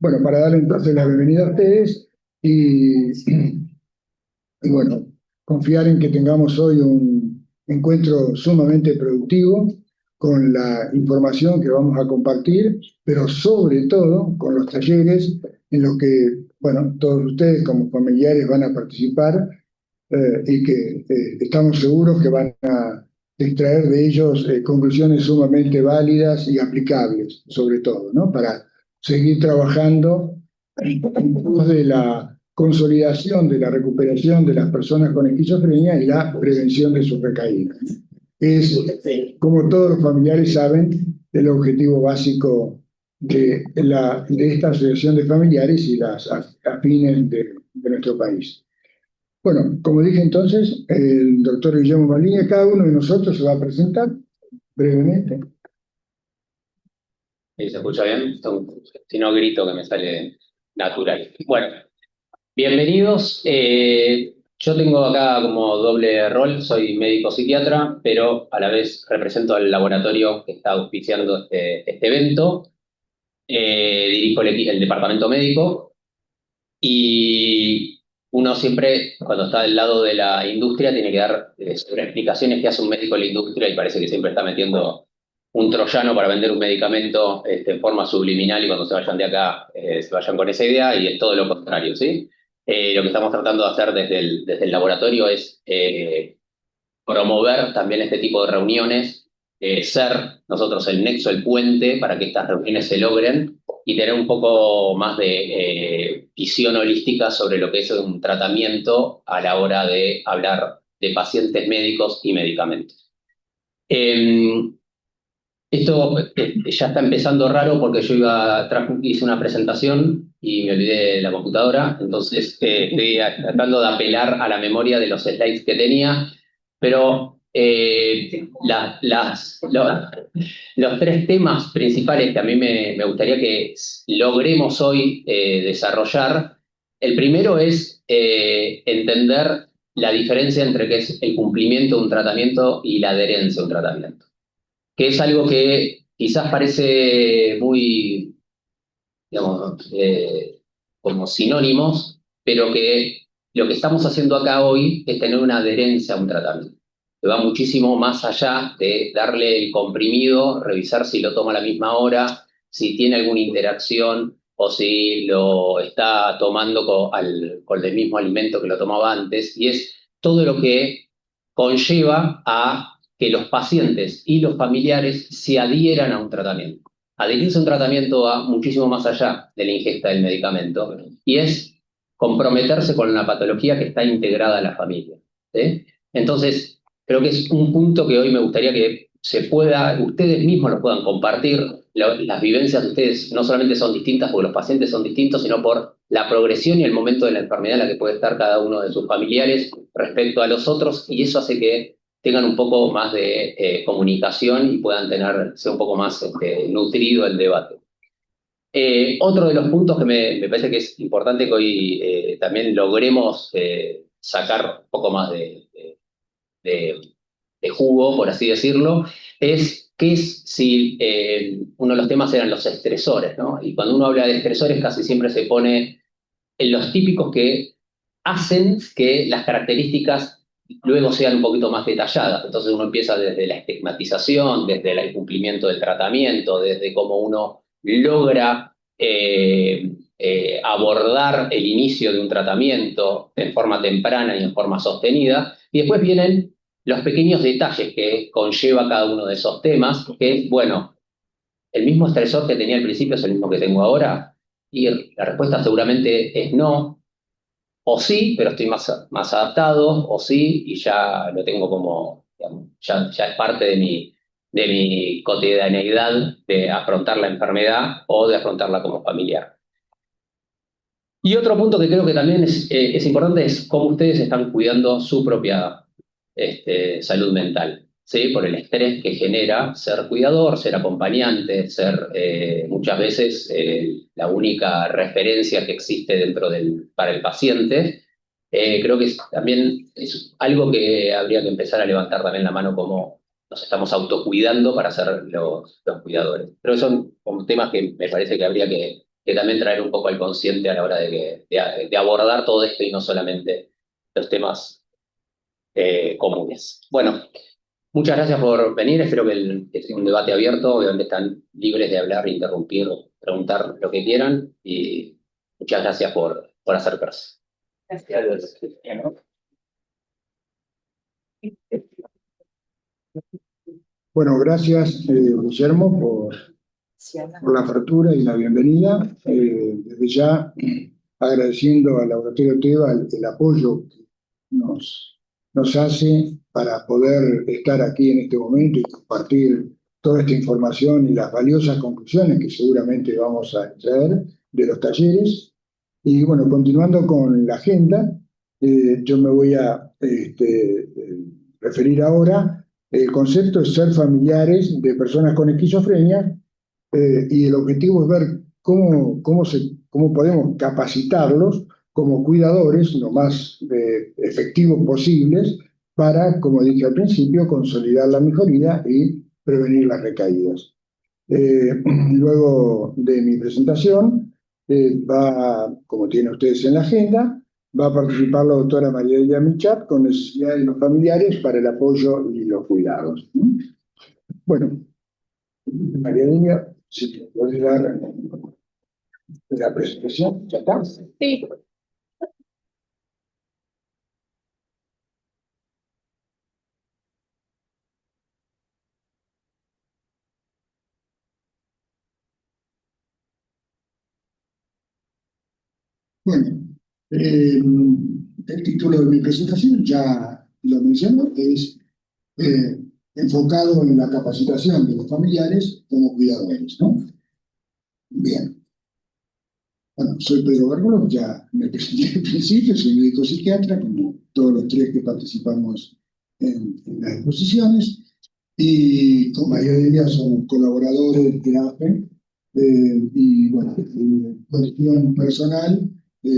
Bueno, para darle entonces la bienvenida a ustedes y bueno, confiar en que tengamos hoy un encuentro sumamente productivo con la información que vamos a compartir, pero sobre todo con los talleres en los que, bueno, todos ustedes como familiares van a participar y que estamos seguros que van a extraer de ellos conclusiones sumamente válidas y aplicables, sobre todo, ¿no? Para seguir trabajando en pos de la consolidación de la recuperación de las personas con esquizofrenia y la prevención de sus recaídas. Es, como todos los familiares saben, el objetivo básico de esta asociación de familiares y las afines de nuestro país. Bueno, como dije entonces, el doctor Guillermo Malini, cada uno de nosotros se va a presentar brevemente. ¿Sí, se escucha bien? Si no, grito que me sale natural. Bueno, bienvenidos. Yo tengo acá como doble rol, soy médico psiquiatra, pero a la vez represento al laboratorio que está auspiciando este evento. Dirijo el departamento médico y uno siempre, cuando está del lado de la industria, tiene que dar sobre explicaciones que hace un médico en la industria y parece que siempre está metiendo un troyano para vender un medicamento en forma subliminal y cuando se vayan de acá se vayan con esa idea y es todo lo contrario, ¿sí? Lo que estamos tratando de hacer desde el laboratorio es promover también este tipo de reuniones, ser nosotros el nexo, el puente para que estas reuniones se logren y tener un poco más de visión holística sobre lo que es un tratamiento a la hora de hablar de pacientes médicos y medicamentos. Esto ya está empezando raro porque yo hice una presentación y me olvidé de la computadora, entonces estoy tratando de apelar a la memoria de los slides que tenía, pero los tres temas principales que a mí me gustaría que logremos hoy desarrollar, el primero es entender la diferencia entre qué es el cumplimiento de un tratamiento y la adherencia a un tratamiento, que es algo que quizás parece muy, digamos, como sinónimos, pero que lo que estamos haciendo acá hoy es tener una adherencia a un tratamiento, que va muchísimo más allá de darle el comprimido, revisar si lo toma a la misma hora, si tiene alguna interacción o si lo está tomando con el mismo alimento que lo tomaba antes, y es todo lo que conlleva a que los pacientes y los familiares se adhieran a un tratamiento. Adherirse a un tratamiento va muchísimo más allá de la ingesta del medicamento y es comprometerse con la patología que está integrada a la familia, ¿sí? Entonces, creo que es un punto que hoy me gustaría que ustedes mismos lo puedan compartir. Las vivencias de ustedes no solamente son distintas porque los pacientes son distintos, sino por la progresión y el momento de la enfermedad en la que puede estar cada uno de sus familiares respecto a los otros, y eso hace que tengan un poco más de comunicación y puedan ser un poco más nutrido el debate. Otro de los puntos que me parece que es importante que hoy también logremos sacar un poco más de, de jugo, por así decirlo, es que si uno de los temas eran los estresores, ¿no? Y cuando uno habla de estresores casi siempre se pone en los típicos que hacen que las características luego sean un poquito más detalladas. Entonces uno empieza desde la estigmatización, desde el incumplimiento del tratamiento, desde cómo uno logra abordar el inicio de un tratamiento en forma temprana y en forma sostenida. Y después vienen los pequeños detalles que conlleva cada uno de esos temas, que es, bueno, el mismo estresor que tenía al principio es el mismo que tengo ahora. Y la respuesta seguramente es no, o sí, pero estoy más adaptado, o sí, y ya lo tengo como, digamos, ya es parte de mi cotidianeidad de afrontar la enfermedad o de afrontarla como familiar. Y otro punto que creo que también es importante es cómo ustedes están cuidando su propia salud mental, ¿sí? Por el estrés que genera ser cuidador, ser acompañante, ser muchas veces la única referencia que existe para el paciente. Creo que también es algo que habría que empezar a levantar también la mano, como nos estamos autocuidando para ser los cuidadores. Pero son como temas que me parece que habría que que también traer un poco al consciente a la hora de abordar todo esto y no solamente los temas comunes. Bueno, muchas gracias por venir, espero que sea un debate abierto, obviamente están libres de hablar, interrumpir, preguntar lo que quieran y muchas gracias por acercarse. Gracias. Bueno, gracias, Guillermo, por la apertura y la bienvenida. Desde ya agradeciendo al Laboratorio Teva el apoyo que nos hace para poder estar aquí en este momento y compartir toda esta información y las valiosas conclusiones que seguramente vamos a extraer de los talleres. Y bueno, continuando con la agenda, yo me voy a referir ahora. El concepto es ser familiares de personas con esquizofrenia, y el objetivo es ver cómo podemos capacitarlos como cuidadores lo más efectivos posibles para, como dije al principio, consolidar la mejoría y prevenir las recaídas. Luego de mi presentación, como tienen ustedes en la agenda, va a participar la doctora María Delia Michat con necesidades de los familiares para el apoyo y los cuidados. Bueno, María Delia, si te puedes dar la presentación, ¿ya está? Sí. Bueno, el título de mi presentación ya lo menciono, es enfocado en la capacitación de los familiares como cuidadores, ¿no? Bien. Bueno, soy Pedro Bárbaro, ya me presenté al principio, soy médico psiquiatra, como todos los tres que participamos en las exposiciones, y con María Delia somos colaboradores de AFE, y bueno, en cuestión personal,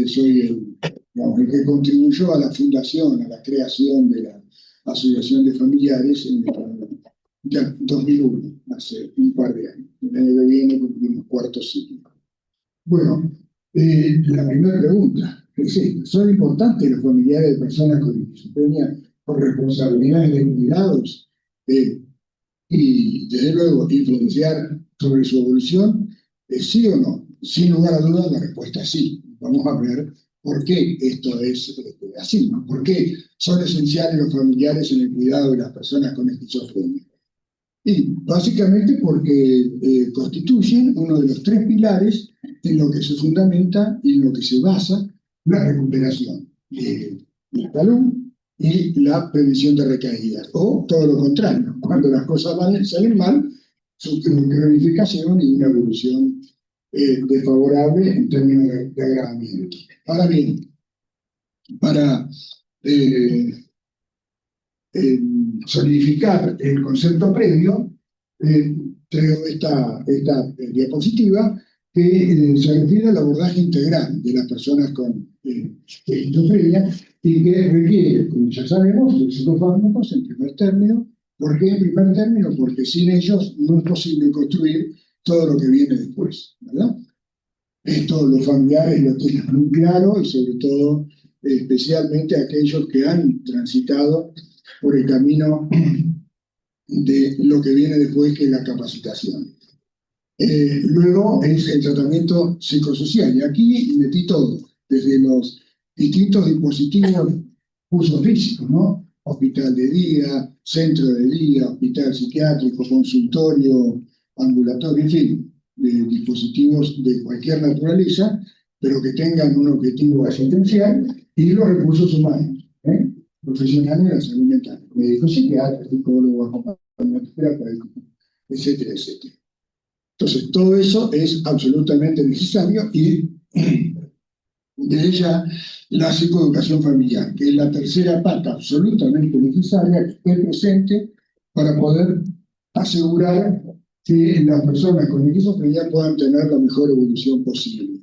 soy el que contribuyó a la fundación, a la creación de la Asociación de Familiares en el 2001, hace un par de años. El año que viene cumplimos cuarto ciclo. Bueno, la primera pregunta es esta: ¿son importantes los familiares de personas con esquizofrenia con responsabilidades de cuidados y, desde luego, influenciar sobre su evolución? ¿Sí o no? Sin lugar a dudas, la respuesta es sí. Vamos a ver por qué esto es así, ¿no? ¿Por qué son esenciales los familiares en el cuidado de las personas con esquizofrenia? Y básicamente porque constituyen uno de los tres pilares en lo que se fundamenta y en lo que se basa la recuperación de la salud y la prevención de recaídas. O todo lo contrario, cuando las cosas salen mal, su cronificación y una evolución desfavorable en términos de agravamiento. Ahora bien, para solidificar el concepto previo, traigo esta diapositiva que se refiere al abordaje integral de las personas con esquizofrenia y que requiere, como ya sabemos, de psicofármacos en primer término. ¿Por qué en primer término? Porque sin ellos no es posible construir todo lo que viene después, ¿verdad? Esto los familiares lo tienen muy claro y sobre todo, especialmente aquellos que han transitado por el camino de lo que viene después, que es la capacitación. Luego es el tratamiento psicosocial, y aquí metí todo, desde los distintos dispositivos, usos físicos, ¿no? Hospital de día, centro de día, hospital psiquiátrico, consultorio, ambulatorio, en fin, dispositivos de cualquier naturaleza, pero que tengan un objetivo asistencial, y los recursos humanos, profesionales de la salud mental, médicos psiquiatras, psicólogos, acompañantes terapéuticos, etcétera, etcétera. Entonces, todo eso es absolutamente necesario, y de ella la psicoeducación familiar, que es la tercera pata absolutamente necesaria que esté presente para poder asegurar que las personas con esquizofrenia puedan tener la mejor evolución posible.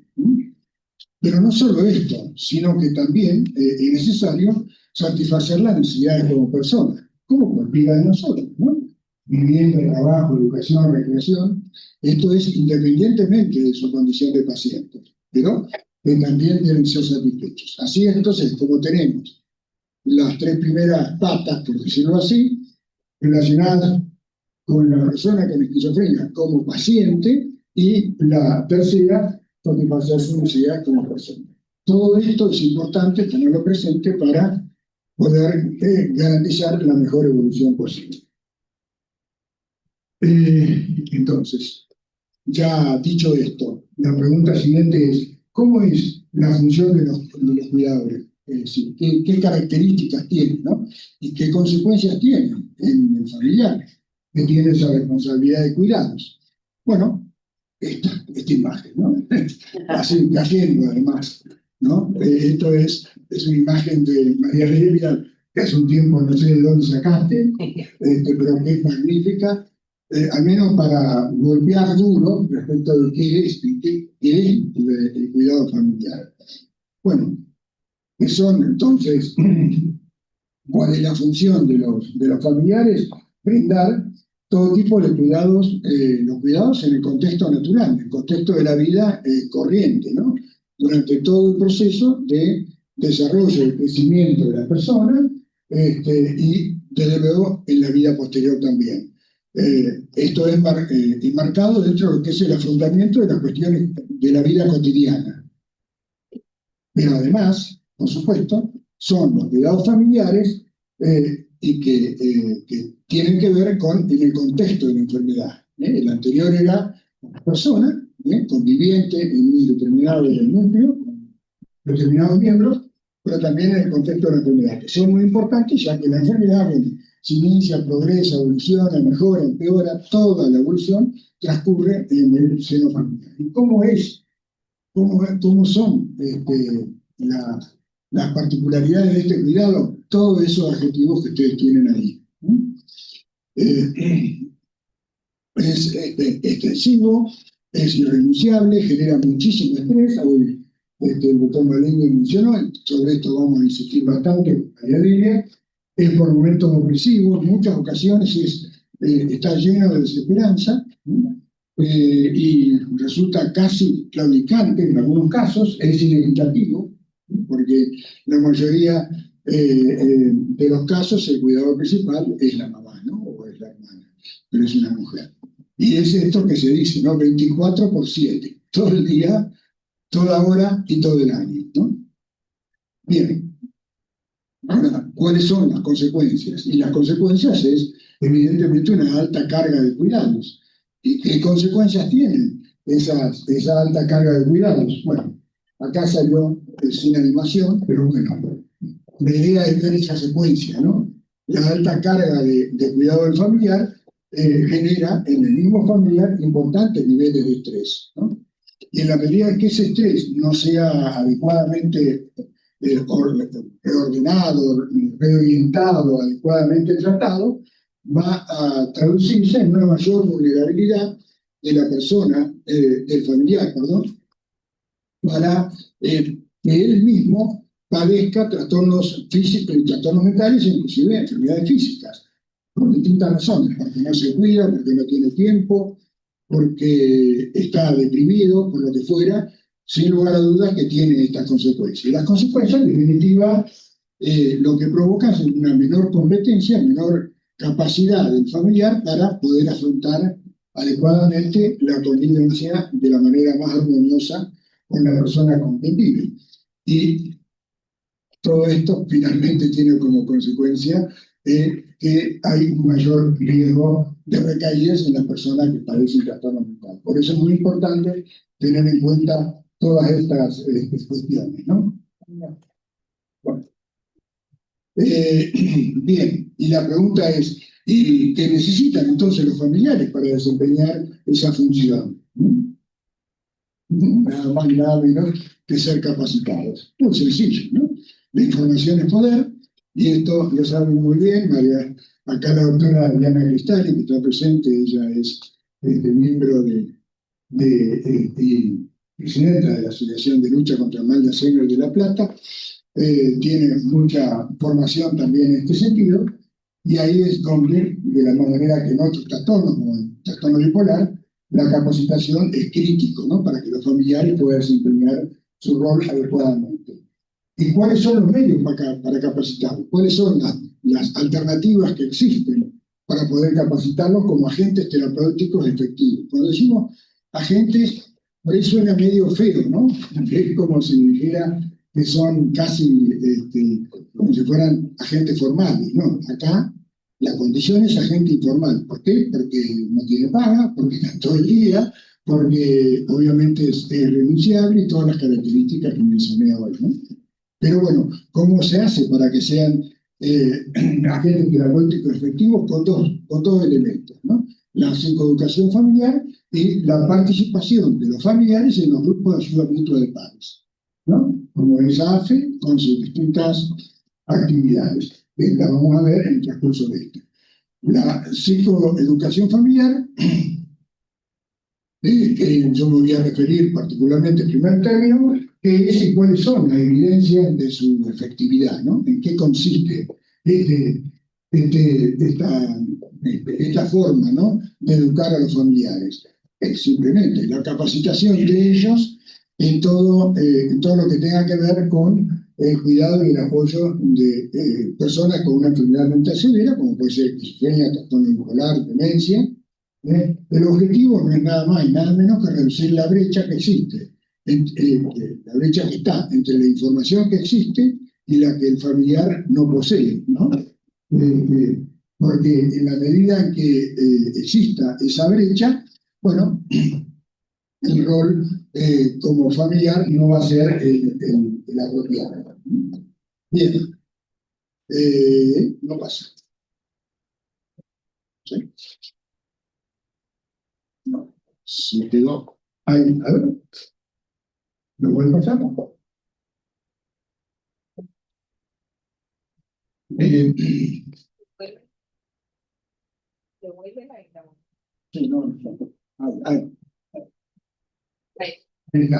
Pero no solo esto, sino que también es necesario satisfacer las necesidades como personas, como cualquiera de nosotros, ¿no? vivienda, trabajo, educación, recreación. Esto es independientemente de su condición de paciente, pero que también deben ser satisfechos. Así entonces, como tenemos las tres primeras patas, por decirlo así, relacionadas con la persona con esquizofrenia como paciente, y la tercera, satisfacer su necesidad como persona. Todo esto es importante tenerlo presente para poder garantizar la mejor evolución posible. Entonces, ya dicho esto, la pregunta siguiente es, ¿cómo es la función de los cuidadores? Es decir, ¿qué características tienen, ¿no? Y qué consecuencias tienen en el familiar que tiene esa responsabilidad de cuidados? Bueno, esta imagen, ¿no? Así, cayendo además, ¿no? Esto es una imagen de María Elvia, que hace un tiempo no sé de dónde sacaste, pero que es magnífica, al menos para golpear duro respecto de qué es el cuidado familiar. Bueno, ¿qué son entonces? ¿Cuál es la función de los familiares? Brindar todo tipo de cuidados, los cuidados en el contexto natural, en el contexto de la vida corriente, ¿no? Durante todo el proceso de desarrollo y crecimiento de la persona, y desde luego en la vida posterior también. Esto es enmarcado dentro de lo que es el afrontamiento de las cuestiones de la vida cotidiana. Pero además, por supuesto, son los cuidados familiares y que tienen que ver con el contexto de la enfermedad. El anterior era una persona conviviente en un determinado núcleo, con determinados miembros, pero también en el contexto de la enfermedad, que son muy importantes, ya que la enfermedad, bueno, se inicia, progresa, evoluciona, mejora, empeora, toda la evolución transcurre en el seno familiar. ¿Y cómo son las particularidades de este cuidado? Todos esos adjetivos que ustedes tienen ahí. Es extensivo, es irrenunciable, genera muchísimo estrés. Hoy el doctor Malengui mencionó, sobre esto vamos a insistir bastante con María Delia. Es por momentos opresivos, en muchas ocasiones está lleno de desesperanza, y resulta casi claudicante en algunos casos, es inequitativo, porque la mayoría de los casos el cuidador principal es la mamá, ¿no? O es la hermana, pero es una mujer. Y es esto que se dice, ¿no? 24/7, todo el día, toda hora y todo el año, ¿no? Bien, ahora, ¿cuáles son las consecuencias? Y las consecuencias es, evidentemente, una alta carga de cuidados. ¿Y qué consecuencias tienen esa alta carga de cuidados? Bueno, acá salió sin animación, pero bueno, la idea es ver esa secuencia, ¿no? La alta carga de cuidado del familiar genera en el mismo familiar importantes niveles de estrés, ¿no? Y en la medida en que ese estrés no sea adecuadamente reordenado, reorientado, adecuadamente tratado, va a traducirse en una mayor vulnerabilidad de la persona, del familiar, perdón, para que él mismo padezca trastornos físicos y trastornos mentales, inclusive enfermedades físicas, por distintas razones, porque no se cuida, porque no tiene tiempo, porque está deprimido, por lo que fuera, sin lugar a dudas que tiene estas consecuencias. Y las consecuencias, en definitiva, lo que provocan es una menor competencia, menor capacidad del familiar para poder afrontar adecuadamente la convivencia de la manera más armoniosa con la persona con quien vive. Y todo esto finalmente tiene como consecuencia que hay un mayor riesgo de recaídas en las personas que padecen trastorno mental. Por eso es muy importante tener en cuenta todas estas cuestiones, ¿no? Bueno. Bien, y la pregunta es, ¿y qué necesitan entonces los familiares para desempeñar esa función? Nada más y nada menos que ser capacitados. Muy sencillo, ¿no? La información es poder, y esto lo saben muy bien. Acá la doctora Diana Cristali, que está presente, ella es miembro y presidenta de la Asociación de Lucha contra el Mal de Alzheimer de La Plata, tiene mucha formación también en este sentido, Y ahí es donde, de la misma manera que en otros trastornos, como el trastorno bipolar, la capacitación es crítico, ¿no? Para que los familiares puedan desempeñar su rol adecuadamente. ¿Y cuáles son los medios para capacitarlos? ¿Cuáles son las alternativas que existen para poder capacitarlos como agentes terapéuticos efectivos? Cuando decimos agentes, por ahí suena medio feo, ¿no? Es como si dijera que son casi como si fueran agentes formales. No, acá la condición es agente informal. ¿Por qué? Porque no tiene paga, porque está todo el día, porque obviamente es renunciable y todas las características que mencioné hoy, ¿no? Pero bueno, ¿cómo se hace para que sean agentes terapéuticos efectivos? Con dos elementos, ¿no? La psicoeducación familiar y la participación de los familiares en los grupos de ayuda mutua de padres, ¿no? Como es AFE, con sus distintas actividades. La vamos a ver en el transcurso de esta. La psicoeducación familiar, que yo me voy a referir particularmente en primer término, que es y cuáles son las evidencias de su efectividad, ¿no? ¿En qué consiste esta forma, ¿no?, de educar a los familiares? Es simplemente la capacitación de ellos en todo lo que tenga que ver con el cuidado y el apoyo de personas con una enfermedad mental severa, como puede ser esquizofrenia, trastorno bipolar, demencia. El objetivo no es nada más y nada menos que reducir la brecha que existe, la brecha que está entre la información que existe y la que el familiar no posee, ¿no? Porque en la medida en que exista esa brecha, bueno, el rol como familiar no va a ser el apropiado. Bien, no pasa. ¿Sí? No, se quedó ahí. A ver, ¿lo vuelvo a pasar? Sí, no.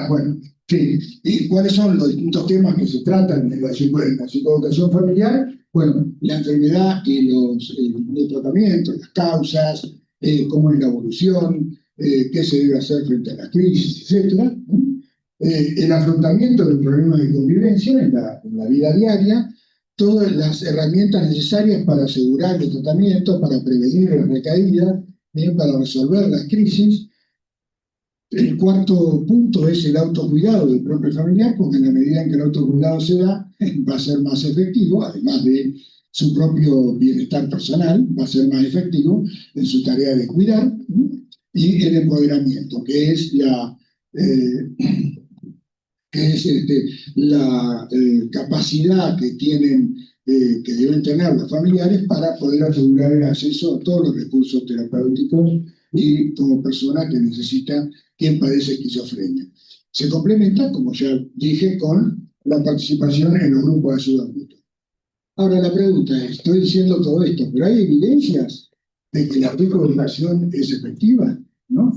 Bueno, sí. ¿Y cuáles son los distintos temas que se tratan en la psicoeducación familiar? Bueno, la enfermedad y los tratamientos, las causas, cómo es la evolución, qué se debe hacer frente a la crisis, etc. El afrontamiento del problema de convivencia en la vida diaria, todas las herramientas necesarias para asegurar el tratamiento, para prevenir las recaídas, para resolver las crisis. El cuarto punto es el autocuidado del propio familiar, porque en la medida en que el autocuidado se da, va a ser más efectivo, además de su propio bienestar personal, va a ser más efectivo en su tarea de cuidar, y el empoderamiento, que es la capacidad que deben tener los familiares para poder asegurar el acceso a todos los recursos terapéuticos y como persona que necesita quien padece esquizofrenia. Se complementa, como ya dije, con la participación en los grupos de ayuda mutua. Ahora la pregunta es, estoy diciendo todo esto, pero ¿hay evidencias de que la psicoeducación es efectiva? ¿No?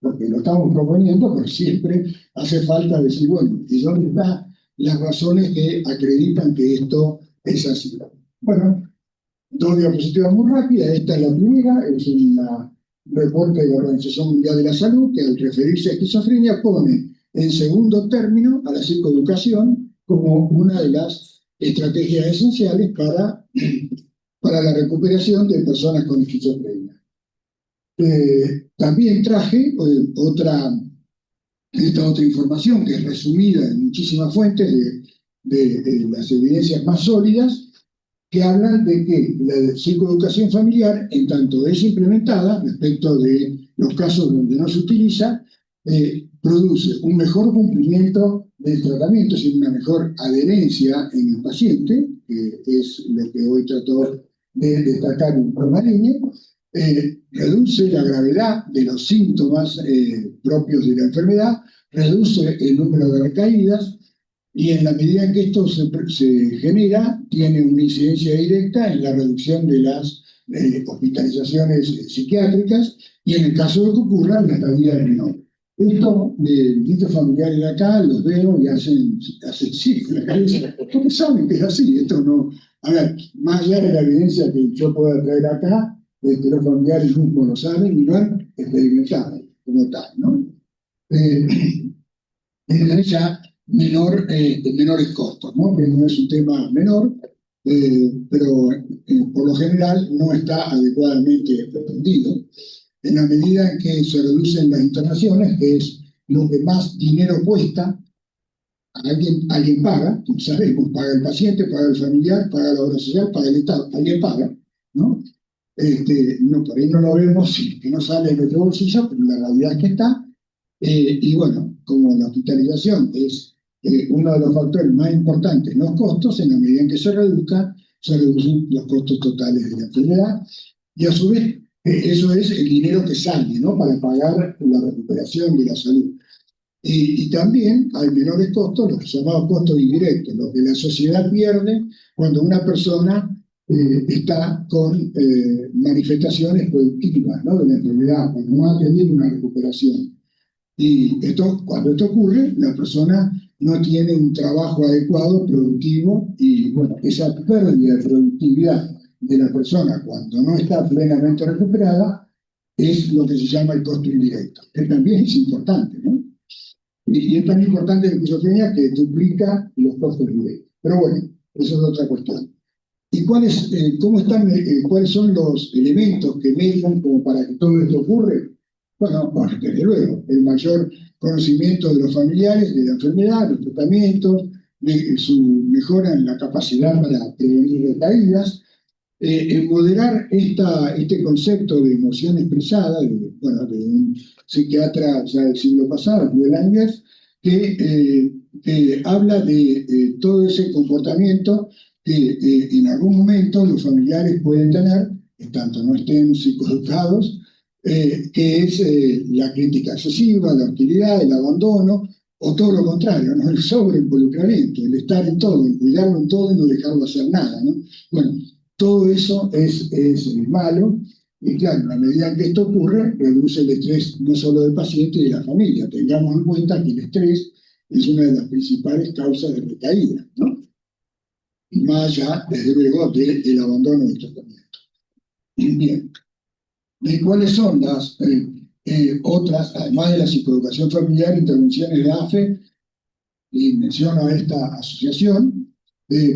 Porque lo estamos proponiendo, pero siempre hace falta decir, bueno, ¿y dónde están las razones que acreditan que esto es así? Bueno, dos diapositivas muy rápidas. Esta es la primera, es un reporte de la Organización Mundial de la Salud, que al referirse a esquizofrenia pone en segundo término a la psicoeducación como una de las estrategias esenciales para la recuperación de personas con esquizofrenia. También traje esta otra información que es resumida en muchísimas fuentes de las evidencias más sólidas, que hablan de que la psicoeducación familiar, en tanto es implementada respecto de los casos donde no se utiliza, produce un mejor cumplimiento del tratamiento, es decir, una mejor adherencia en el paciente, que es lo que hoy trato de destacar en forma línea, reduce la gravedad de los síntomas propios de la enfermedad, reduce el número de recaídas, y en la medida en que esto se genera, tiene una incidencia directa en la reducción de las hospitalizaciones psiquiátricas y en el caso de que ocurra, la estadía del menor. Esto de distintos familiares de acá los veo y hacen sí con la cabeza, porque saben que es así. Esto no, a ver, más allá de la evidencia que yo pueda traer acá, los familiares mismos lo saben y lo han experimentado como tal, ¿no? Ya menores costos, ¿no? Que no es un tema menor, pero por lo general no está adecuadamente atendido. En la medida en que se reducen las internaciones, que es lo que más dinero cuesta, alguien paga, como sabemos, paga el paciente, paga el familiar, paga la obra social, paga el Estado, alguien paga, ¿no? No, por ahí no lo vemos, que no sale de nuestro bolsillo, pero la realidad es que está. Y bueno, como la hospitalización es uno de los factores más importantes en los costos, en la medida en que se reduzcan los costos totales de la enfermedad, y a su vez, eso es el dinero que sale, ¿no? Para pagar la recuperación de la salud. Y también hay menores costos, los llamados costos indirectos, lo que la sociedad pierde cuando una persona está con manifestaciones productivas, ¿no? De la enfermedad, cuando no ha tenido una recuperación. Y cuando esto ocurre, la persona no tiene un trabajo adecuado, productivo, y bueno, esa pérdida de productividad de la persona cuando no está plenamente recuperada es lo que se llama el costo indirecto, que también es importante, ¿no? Y es tan importante la esquizofrenia que duplica los costos directos. Pero bueno, eso es otra cuestión. ¿Y cuáles son los elementos que median como para que todo esto ocurre? Bueno, desde luego, el mayor conocimiento de los familiares de la enfermedad, los tratamientos, su mejora en la capacidad para prevenir recaídas, en moderar este concepto de emoción expresada, de un psiquiatra ya del siglo pasado, Miguel Ángel, que habla de todo ese comportamiento que en algún momento los familiares pueden tener, en tanto no estén psicoeducados, que es la crítica excesiva, la hostilidad, el abandono, o todo lo contrario, ¿no? El sobreinvolucramiento, el estar en todo, el cuidarlo en todo y no dejarlo hacer nada, ¿no? Bueno, todo eso es malo, y claro, a medida que esto ocurre, reduce el estrés no solo del paciente y de la familia. Tengamos en cuenta que el estrés es una de las principales causas de recaída, ¿no? Y más allá, desde luego, del abandono del tratamiento. Bien. ¿Y cuáles son las otras, además de la psicoeducación familiar, intervenciones de AFE? Y menciono a esta asociación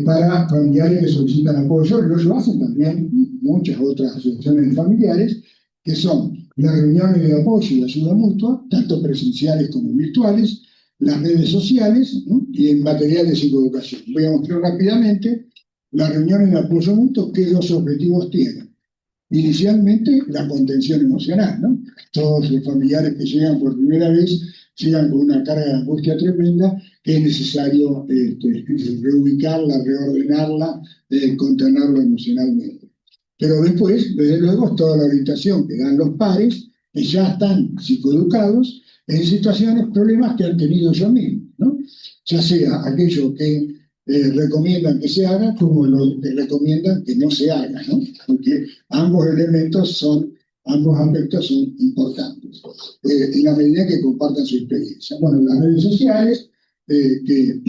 para familiares que solicitan apoyo. Lo hacen también muchas otras asociaciones de familiares, que son las reuniones de apoyo y ayuda mutua, tanto presenciales como virtuales, las redes sociales, ¿no? Y el material de psicoeducación. Voy a mostrar rápidamente las reuniones de apoyo mutuo, qué dos objetivos tienen. Inicialmente, la contención emocional, ¿no? Todos los familiares que llegan por primera vez llegan con una carga de angustia tremenda que es necesario reubicarla, reordenarla, contenerlo emocionalmente. Pero después, desde luego, toda la orientación que dan los pares, que ya están psicoeducados en situaciones, problemas que han tenido ellos mismos, ¿no? Ya sea aquello que recomiendan que se haga, como lo que recomiendan que no se haga, ¿no? Porque ambos aspectos son importantes, en la medida que compartan su experiencia. Bueno, las redes sociales, que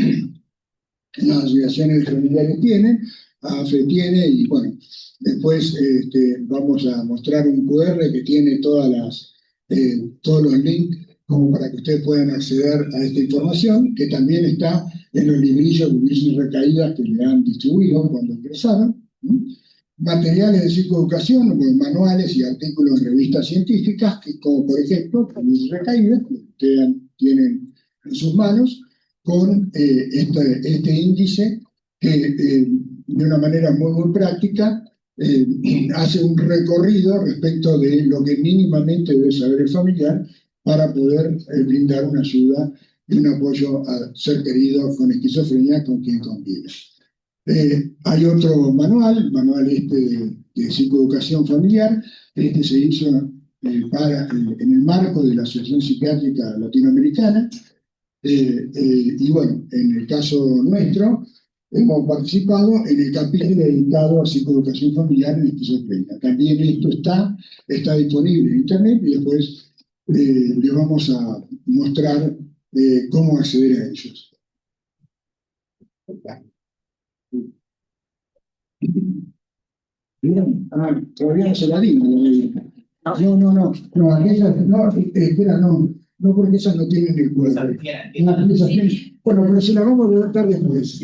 las asociaciones familiares tienen, AFE tiene, y bueno, después vamos a mostrar un QR que tiene todos los links como para que ustedes puedan acceder a esta información, que también está en los librillos de crisis recaídas que le han distribuido cuando ingresaron. Materiales de psicoeducación, como manuales y artículos en revistas científicas, como por ejemplo, crisis recaídas, que ustedes tienen en sus manos, con este índice que de una manera muy práctica hace un recorrido respecto de lo que mínimamente debe saber el familiar para poder brindar una ayuda y un apoyo a ser querido con esquizofrenia con quien convive. Hay otro manual de psicoeducación familiar, se hizo en el marco de la Asociación Psiquiátrica Latinoamericana, y bueno, en el caso nuestro, hemos participado en el capítulo dedicado a psicoeducación familiar en esquizofrenia. También esto está disponible en internet, y después les vamos a mostrar cómo acceder a ellos. Bien. Ah, todavía no se la dimos. No, aquellas, no, espera, no, porque esas no tienen el cuadro. Bueno, pero se la vamos a dar después.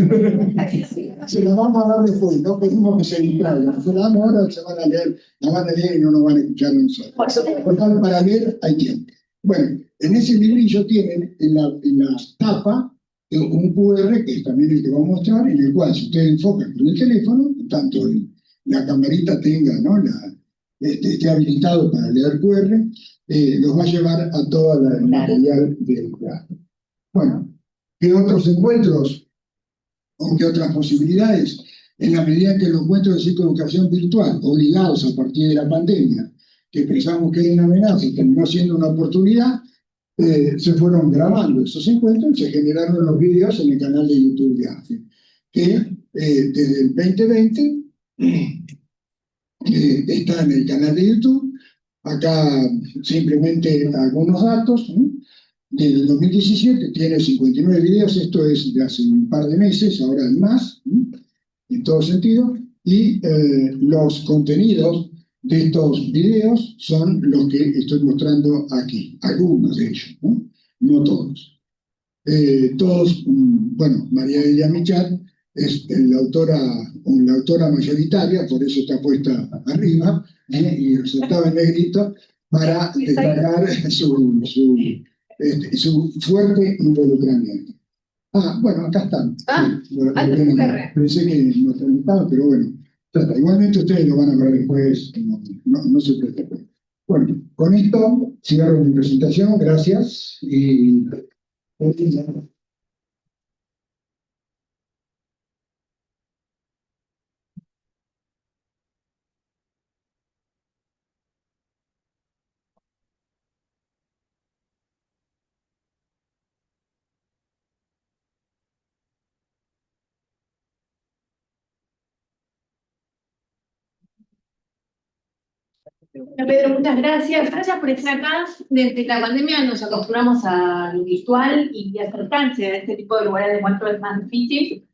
Se la vamos a dar después, no pedimos que se distraigan. Se la damos ahora, la van a leer y no nos van a escuchar nosotros. Por tanto, para leer hay tiempo. Bueno, en ese librillo tienen en la tapa un QR, que es también el que vamos a mostrar, en el cual si ustedes enfocan con el teléfono, tanto la camarita tenga, ¿no? Esté habilitado para leer QR, los va a llevar a todo el material del teatro. Bueno, ¿qué otros encuentros o qué otras posibilidades? En la medida que los encuentros de psicoeducación virtual, obligados a partir de la pandemia, que pensamos que era una amenaza y terminó siendo una oportunidad, se fueron grabando esos encuentros y se generaron los videos en el canal de YouTube de AFE, que desde el 2020 está en el canal de YouTube. Acá simplemente algunos datos, ¿no? Desde el 2017 tiene 59 videos, esto es de hace un par de meses, ahora hay más, ¿no? En todo sentido, y los contenidos de estos videos son los que estoy mostrando aquí, algunos de ellos, no todos. Todos, bueno, María Elia Michat es la autora mayoritaria, por eso está puesta arriba, y resaltaba en negrito, para destacar su fuerte involucramiento. Bueno, acá están. Sí, pensé que no estaba, pero bueno, ya está. Igualmente ustedes lo van a ver después, no se preocupen. Bueno, con esto cierro mi presentación, gracias. Y Bueno, Pedro, muchas gracias. Gracias por estar acá. Desde la pandemia nos acostumbramos a lo virtual y acercarse a este tipo de lugares de encuentro es más difícil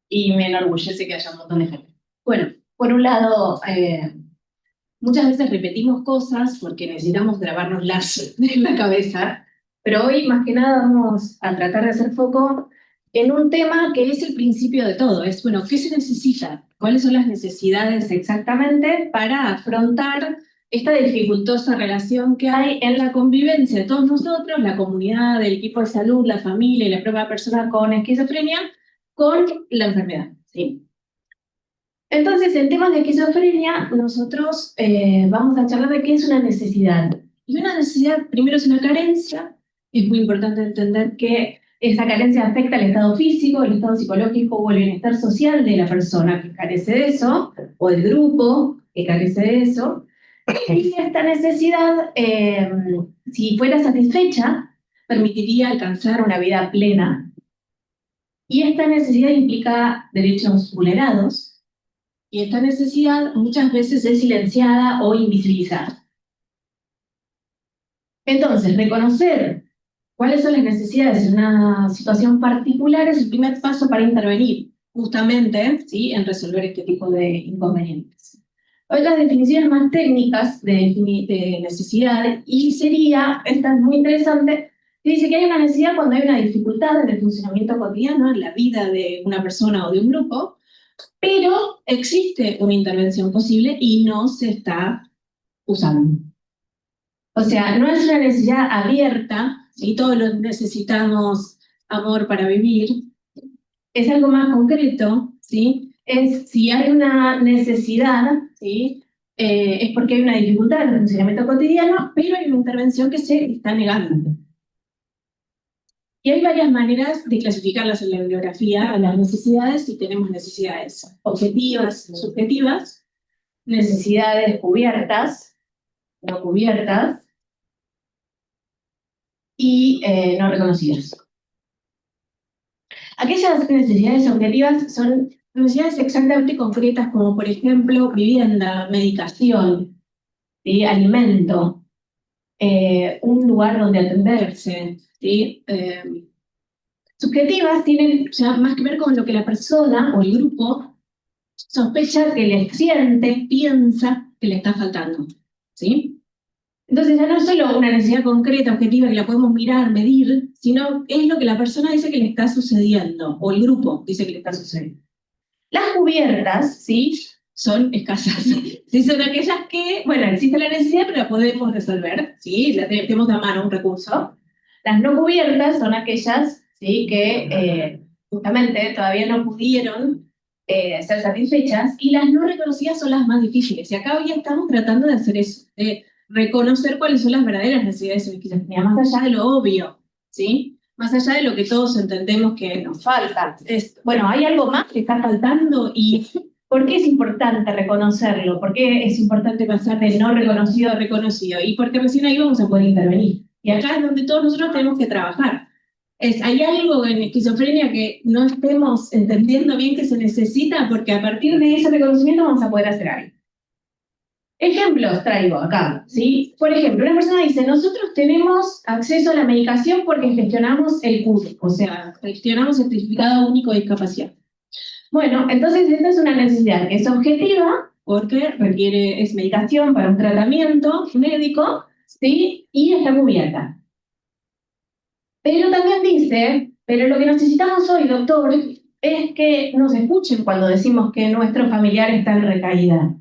y me enorgullece que haya un montón de gente. Bueno, por un lado, muchas veces repetimos cosas porque necesitamos grabarnoslas en la cabeza, pero hoy más que nada vamos a tratar de hacer foco en un tema que es el principio de todo. Es, bueno, ¿qué se necesita? ¿Cuáles son las necesidades exactamente para afrontar esta dificultosa relación que hay en la convivencia de todos nosotros, la comunidad, el equipo de salud, la familia y la propia persona con esquizofrenia, con la enfermedad? ¿Sí? Entonces, en temas de esquizofrenia, nosotros vamos a charlar de qué es una necesidad. Y una necesidad, primero, es una carencia. Es muy importante entender que esa carencia afecta al estado físico, el estado psicológico o el bienestar social de la persona que carece de eso, o del grupo que carece de eso. Y esta necesidad, si fuera satisfecha, permitiría alcanzar una vida plena. Y esta necesidad implica derechos vulnerados, y esta necesidad muchas veces es silenciada o invisibilizada. Entonces, reconocer cuáles son las necesidades en una situación particular es el primer paso para intervenir, justamente, ¿sí?, en resolver este tipo de inconvenientes. Otras definiciones más técnicas de necesidad, y sería, esta es muy interesante, que dice que hay una necesidad cuando hay una dificultad en el funcionamiento cotidiano, en la vida de una persona o de un grupo, pero existe una intervención posible y no se está usando. O sea, no es una necesidad abierta, ¿sí? Todos necesitamos amor para vivir, es algo más concreto, ¿sí? Es si hay una necesidad, ¿sí?, es porque hay una dificultad en el funcionamiento cotidiano, pero hay una intervención que se está negando. Y hay varias maneras de clasificarlas en la bibliografía a las necesidades, y tenemos necesidades objetivas, subjetivas, necesidades cubiertas, no cubiertas, y no reconocidas. Aquellas necesidades objetivas son necesidades exactamente concretas, como por ejemplo vivienda, medicación, ¿sí?, alimento, un lugar donde atenderse, ¿sí? Subjetivas tienen ya más que ver con lo que la persona o el grupo sospecha que le siente, piensa que le está faltando, ¿sí? Entonces ya no es solo una necesidad concreta, objetiva, que la podemos mirar, medir, sino es lo que la persona dice que le está sucediendo, o el grupo dice que le está sucediendo. Las cubiertas, ¿sí? Son escasas. Sí, son aquellas que, bueno, existe la necesidad, pero la podemos resolver, ¿sí? Tenemos a mano un recurso. Las no cubiertas son aquellas, ¿sí? Que justamente todavía no pudieron ser satisfechas, y las no reconocidas son las más difíciles. Y acá hoy estamos tratando de hacer eso, de reconocer cuáles son las verdaderas necesidades de esquizofrenia, más allá de lo obvio, ¿sí? Más allá de lo que todos entendemos que nos falta. Bueno, hay algo más que está faltando, y ¿por qué es importante reconocerlo? ¿Por qué es importante pasar de no reconocido a reconocido? Y porque recién ahí vamos a poder intervenir. Y acá es donde todos nosotros tenemos que trabajar. Hay algo en esquizofrenia que no estemos entendiendo bien que se necesita, porque a partir de ese reconocimiento vamos a poder hacer algo. Ejemplos traigo acá, ¿sí? Por ejemplo, una persona dice, nosotros tenemos acceso a la medicación porque gestionamos el CUD, o sea, gestionamos el Certificado Único de Discapacidad. Bueno, entonces esta es una necesidad que es objetiva, porque es medicación para un tratamiento médico, ¿sí? Y está cubierta. Pero también dice, pero lo que necesitamos hoy, doctor, es que nos escuchen cuando decimos que nuestro familiar está en recaída.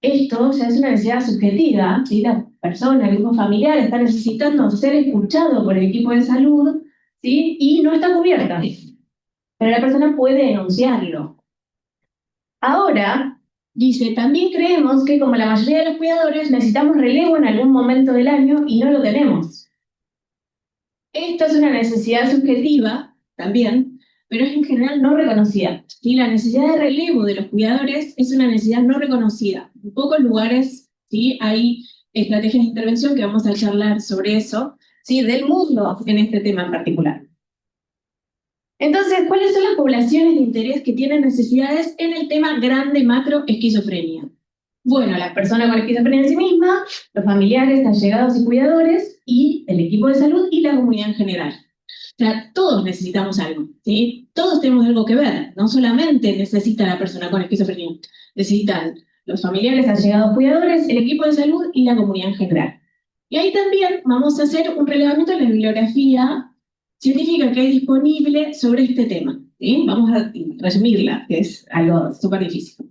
Esto ya es una necesidad subjetiva, ¿sí? La persona, el grupo familiar está necesitando ser escuchado por el equipo de salud, ¿sí? Y no está cubierta. Pero la persona puede denunciarlo. Ahora, dice, también creemos que como la mayoría de los cuidadores necesitamos relevo en algún momento del año y no lo tenemos. Esto es una necesidad subjetiva también, pero es en general no reconocida. Y la necesidad de relevo de los cuidadores es una necesidad no reconocida. En pocos lugares, ¿sí? Hay estrategias de intervención que vamos a charlar sobre eso, ¿sí? Del mundo en este tema en particular. Entonces, ¿cuáles son las poblaciones de interés que tienen necesidades en el tema grande macro esquizofrenia? Bueno, la persona con esquizofrenia en sí misma, los familiares, allegados y cuidadores, y el equipo de salud y la comunidad en general. O sea, todos necesitamos algo, ¿sí? Todos tenemos algo que ver. No solamente necesita la persona con esquizofrenia, necesitan los familiares, allegados, cuidadores, el equipo de salud y la comunidad en general. Y ahí también vamos a hacer un relevamiento de la bibliografía científica que hay disponible sobre este tema, ¿sí? Vamos a resumirla, que es algo súper difícil.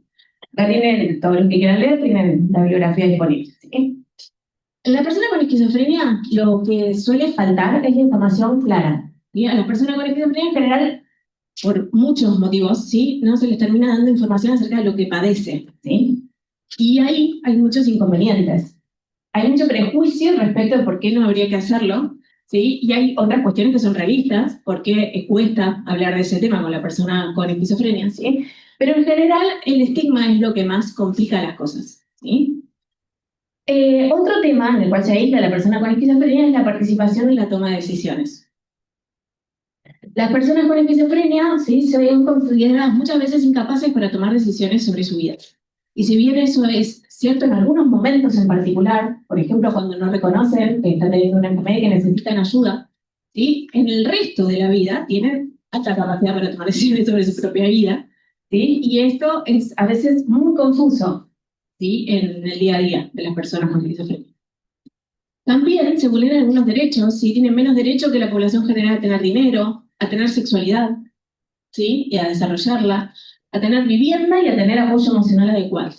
Acá tienen, todos los que quieran leer, tienen la bibliografía disponible, ¿sí? En la persona con esquizofrenia, lo que suele faltar es la información clara, ¿sí? A la persona con esquizofrenia en general, por muchos motivos, ¿sí? No se les termina dando información acerca de lo que padece, ¿sí? Y ahí hay muchos inconvenientes. Hay mucho prejuicio respecto de por qué no habría que hacerlo, ¿sí? Y hay otras cuestiones que son realistas, porque cuesta hablar de ese tema con la persona con esquizofrenia, ¿sí? Pero en general el estigma es lo que más complica las cosas, ¿sí? Otro tema en el cual se aísla la persona con esquizofrenia es la participación en la toma de decisiones. Las personas con esquizofrenia, ¿sí? Se ven consideradas muchas veces incapaces para tomar decisiones sobre su vida. Y si bien eso es cierto en algunos momentos en particular, por ejemplo, cuando no reconocen que están teniendo una enfermedad y que necesitan ayuda, ¿sí? En el resto de la vida tienen alta capacidad para tomar decisiones sobre su propia vida, ¿sí? Y esto es a veces muy confuso, ¿sí? En el día a día de las personas con esquizofrenia. También se vulneran algunos derechos, ¿sí? Tienen menos derecho que la población general a tener dinero, a tener sexualidad, ¿sí? Y a desarrollarla, a tener vivienda y a tener apoyo emocional adecuado.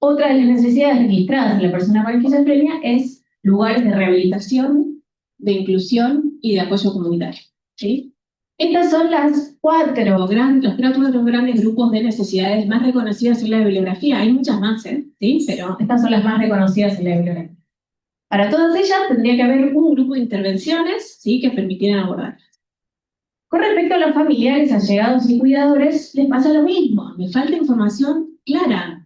Otra de las necesidades registradas en la persona con esquizofrenia es lugares de rehabilitación, de inclusión y de apoyo comunitario, ¿sí? Estas son los cuatro grandes grupos de necesidades más reconocidas en la bibliografía. Hay muchas más, ¿sí? Pero estas son las más reconocidas en la bibliografía. Para todas ellas tendría que haber un grupo de intervenciones, ¿sí? Que permitieran abordarlas. Con respecto a los familiares, allegados y cuidadores, les pasa lo mismo. Les falta información clara.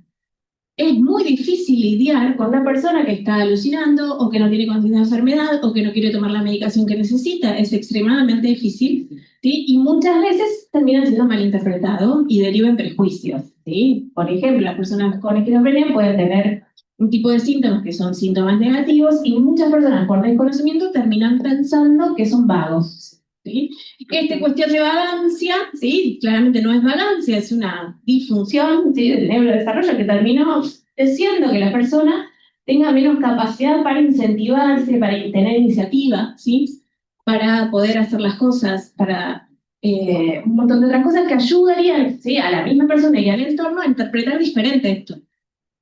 Es muy difícil lidiar con una persona que está alucinando, o que no tiene conciencia de enfermedad, o que no quiere tomar la medicación que necesita. Es extremadamente difícil, ¿sí? Y muchas veces terminan siendo malinterpretados y derivan prejuicios, ¿sí? Por ejemplo, las personas con esquizofrenia pueden tener un tipo de síntomas que son síntomas negativos y muchas personas por desconocimiento terminan pensando que son vagos. ¿Sí? Esta cuestión de vagancia, ¿sí? Claramente no es vagancia, es una disfunción, ¿sí?, del neurodesarrollo que terminó haciendo que la persona tenga menos capacidad para incentivarse, para tener iniciativa, ¿sí?, para poder hacer las cosas, para un montón de otras cosas que ayudarían, ¿sí?, a la misma persona y al entorno a interpretar diferente esto.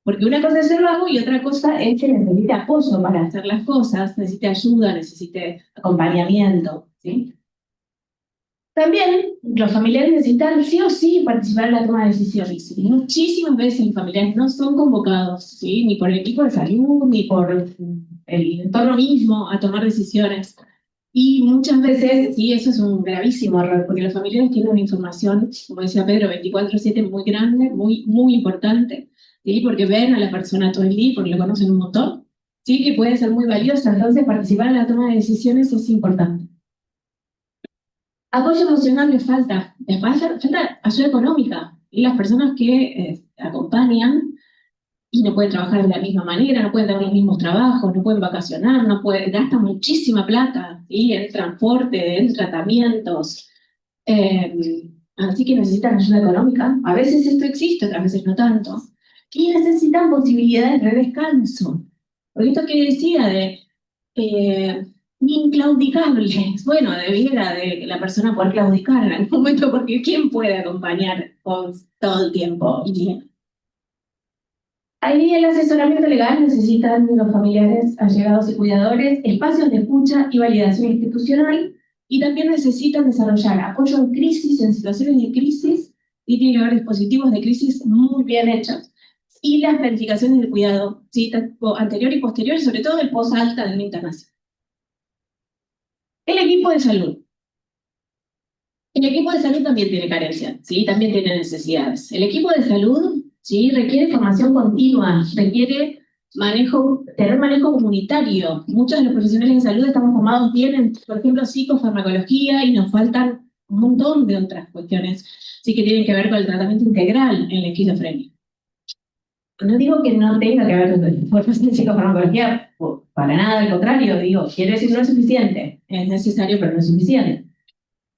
Porque una cosa es ser vago y otra cosa es que necesite apoyo para hacer las cosas, necesite ayuda, necesite acompañamiento, ¿sí? También los familiares necesitan sí o sí participar en la toma de decisiones. Muchísimas veces los familiares no son convocados, ¿sí?, ni por el equipo de salud, ni por el entorno mismo a tomar decisiones. Y muchas veces, sí, eso es un gravísimo error, porque los familiares tienen una información, como decía Pedro, 24/7 muy grande, muy importante, ¿sí?, porque ven a la persona todo el día, porque lo conocen un montón, ¿sí?, que puede ser muy valiosa. Entonces participar en la toma de decisiones es importante. Apoyo emocional les falta ayuda económica. Y las personas que acompañan y no pueden trabajar de la misma manera, no pueden tener los mismos trabajos, no pueden vacacionar, gastan muchísima plata, ¿sí?, en transporte, en tratamientos. Así que necesitan ayuda económica. A veces esto existe, otras veces no tanto. Y necesitan posibilidades de descanso. Porque esto que decía de inclaudicables, bueno, debiera de la persona poder claudicar en algún momento, porque ¿quién puede acompañar todo el tiempo? Ahí el asesoramiento legal necesitan los familiares, allegados y cuidadores, espacios de escucha y validación institucional, y también necesitan desarrollar apoyo en crisis, en situaciones de crisis, y tiene que haber dispositivos de crisis muy bien hechos, y las planificaciones del cuidado, ¿sí?, tanto anterior y posterior, sobre todo el post-alta de una internación. El equipo de salud. El equipo de salud también tiene carencias, ¿sí?, también tiene necesidades. El equipo de salud, ¿sí?, requiere formación continua, requiere tener manejo comunitario. Muchos de los profesionales de salud estamos formados bien en, por ejemplo, psicofarmacología, y nos faltan un montón de otras cuestiones, sí, que tienen que ver con el tratamiento integral en la esquizofrenia. No digo que no tenga que ver con formación en psicofarmacología, para nada, al contrario, digo, quiere decir que no es suficiente. Es necesario, pero no es suficiente.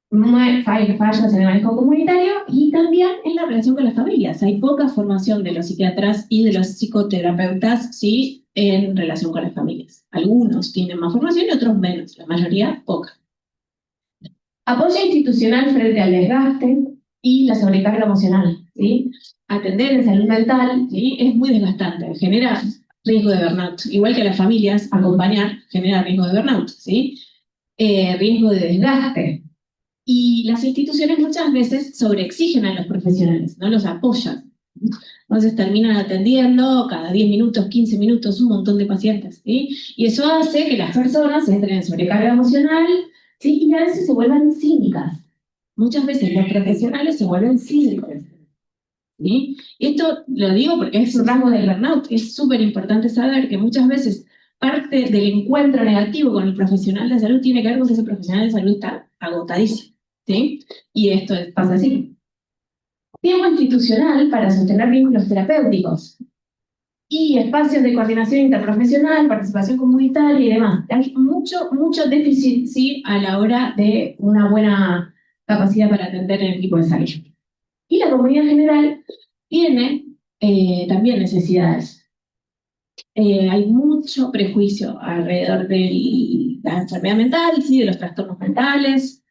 Fallas en el manejo comunitario y también en la relación con las familias. Hay poca formación de los psiquiatras y de los psicoterapeutas, ¿sí?, en relación con las familias. Algunos tienen más formación y otros menos, la mayoría poca. Apoyo institucional frente al desgaste y la sobrecarga emocional, ¿sí? Atender en salud mental, ¿sí?, es muy desgastante, genera riesgo de burnout. Igual que las familias, acompañar genera riesgo de burnout, ¿sí? Riesgo de desgaste. Y las instituciones muchas veces sobreexigen a los profesionales, no los apoyan. Entonces terminan atendiendo cada 10 minutos, 15 minutos, un montón de pacientes, ¿sí? Y eso hace que las personas entren en sobrecarga emocional, ¿sí?, y a veces se vuelvan cínicas. Muchas veces los profesionales se vuelven cínicos, ¿sí? Y esto lo digo porque es un rasgo del burnout. Es súper importante saber que muchas veces parte del encuentro negativo con el profesional de salud tiene que ver con que ese profesional de salud está agotadísimo, ¿sí? Y esto pasa así. Tiempo institucional para sostener vínculos terapéuticos y espacios de coordinación interprofesional, participación comunitaria y demás. Hay mucho déficit, ¿sí?, a la hora de una buena capacidad para atender el equipo de salud. Y la comunidad en general tiene también necesidades. Hay mucho prejuicio alrededor de la enfermedad mental, ¿sí?, de los trastornos mentales.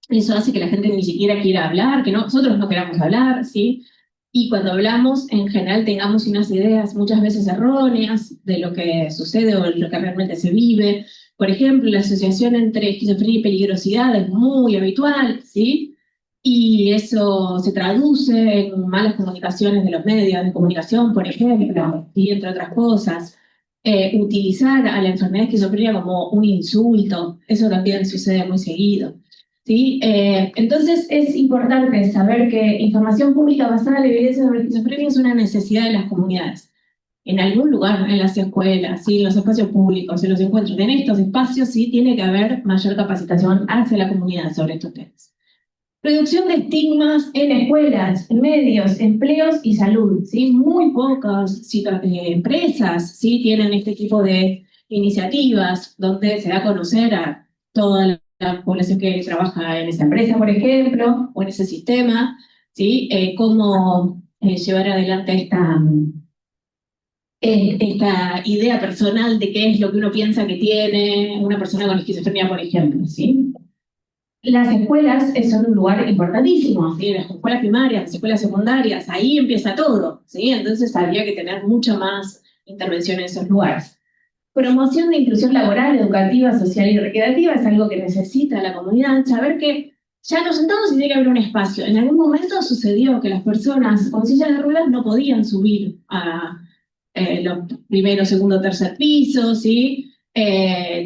Eso hace que la gente ni siquiera quiera hablar, que nosotros no queramos hablar, ¿sí? Y cuando hablamos, en general, tengamos unas ideas muchas veces erróneas de lo que sucede o lo que realmente se vive. Por ejemplo, la asociación entre esquizofrenia y peligrosidad es muy habitual, ¿sí? Y eso se traduce en malas comunicaciones de los medios de comunicación, por ejemplo, y entre otras cosas. Utilizar a la enfermedad de esquizofrenia como un insulto, eso también sucede muy seguido, ¿sí? Entonces es importante saber que información pública basada en la evidencia sobre esquizofrenia es una necesidad de las comunidades. En algún lugar, en las escuelas, ¿sí?, en los espacios públicos, en los encuentros, en estos espacios, sí, tiene que haber mayor capacitación hacia la comunidad sobre estos temas. Reducción de estigmas en escuelas, en medios, empleos y salud, ¿sí? Muy pocas empresas, ¿sí? Tienen este tipo de iniciativas donde se da a conocer a toda la población que trabaja en esa empresa, por ejemplo, o en ese sistema, ¿sí? Cómo llevar adelante esta idea personal de qué es lo que uno piensa que tiene una persona con esquizofrenia, por ejemplo, ¿sí? Las escuelas son un lugar importantísimo, ¿sí? Las escuelas primarias, las escuelas secundarias, ahí empieza todo, ¿sí? Entonces habría que tener mucha más intervención en esos lugares. Promoción de inclusión laboral, educativa, social y recreativa es algo que necesita la comunidad, saber que ya nos sentamos y tiene que haber un espacio. En algún momento sucedió que las personas con sillas de ruedas no podían subir a los primeros, segundo, tercer pisos, ¿sí?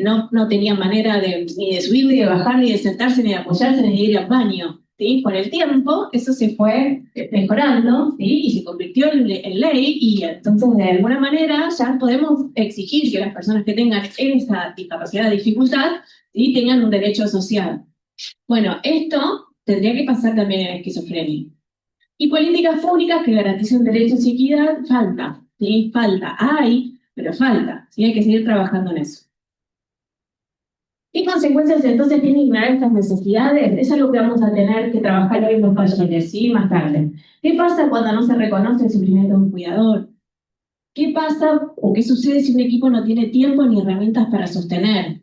No tenían manera ni de subir, ni de bajar, ni de sentarse, ni de apoyarse, ni de ir al baño. ¿Sí? Con el tiempo eso se fue mejorando, ¿sí? Y se convirtió en ley, y entonces de alguna manera ya podemos exigir que las personas que tengan esa discapacidad de dificultad, ¿sí? Tengan un derecho social. Bueno, esto tendría que pasar también en la esquizofrenia. Y políticas públicas que garanticen derechos y equidad, falta. ¿Sí? Falta, hay, pero falta, ¿sí? Hay que seguir trabajando en eso. ¿Qué consecuencias entonces tiene ignorar estas necesidades? Es algo que vamos a tener que trabajar hoy en los talleres, ¿sí? Más tarde. ¿Qué pasa cuando no se reconoce el sufrimiento de un cuidador? ¿Qué pasa o qué sucede si un equipo no tiene tiempo ni herramientas para sostener?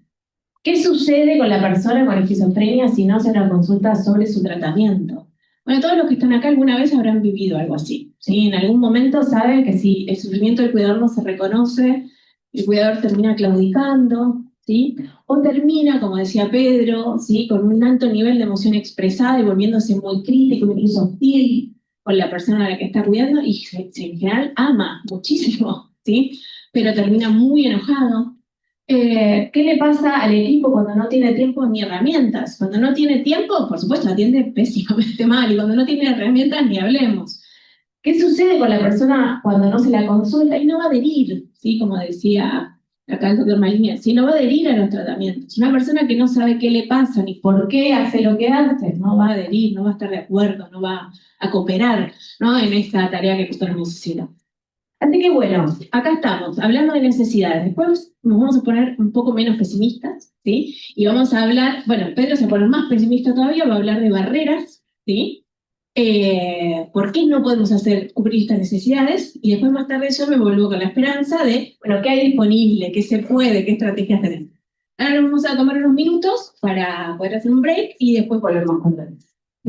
¿Qué sucede con la persona con esquizofrenia si no se la consulta sobre su tratamiento? Bueno, todos los que están acá alguna vez habrán vivido algo así, ¿sí? En algún momento saben que si el sufrimiento del cuidador no se reconoce, el cuidador termina claudicando, ¿sí? O termina, como decía Pedro, ¿sí? Con un alto nivel de emoción expresada y volviéndose muy crítico, incluso hostil con la persona a la que está cuidando, y en general ama muchísimo, ¿sí? Pero termina muy enojado. ¿Qué le pasa al equipo cuando no tiene tiempo ni herramientas? Cuando no tiene tiempo, por supuesto, atiende pésimamente mal, y cuando no tiene herramientas, ni hablemos. ¿Qué sucede con la persona cuando no se la consulta y no va a adherir? ¿Sí? Como decía acá el doctor Maligna, si no va a adherir a los tratamientos. Una persona que no sabe qué le pasa ni por qué hace lo que hace, no va a adherir, no va a estar de acuerdo, no va a cooperar, ¿no? En esta tarea que nosotros necesitamos. Así que bueno, acá estamos, hablando de necesidades. Después nos vamos a poner un poco menos pesimistas, ¿sí? Y vamos a hablar, bueno, Pedro se pone más pesimista todavía, va a hablar de barreras, ¿sí? ¿Por qué no podemos cubrir estas necesidades? Y después más tarde yo me vuelvo con la esperanza de, bueno, ¿qué hay disponible? ¿Qué se puede? ¿Qué estrategias tenemos? Ahora nos vamos a tomar unos minutos para poder hacer un break y después volvemos con todo.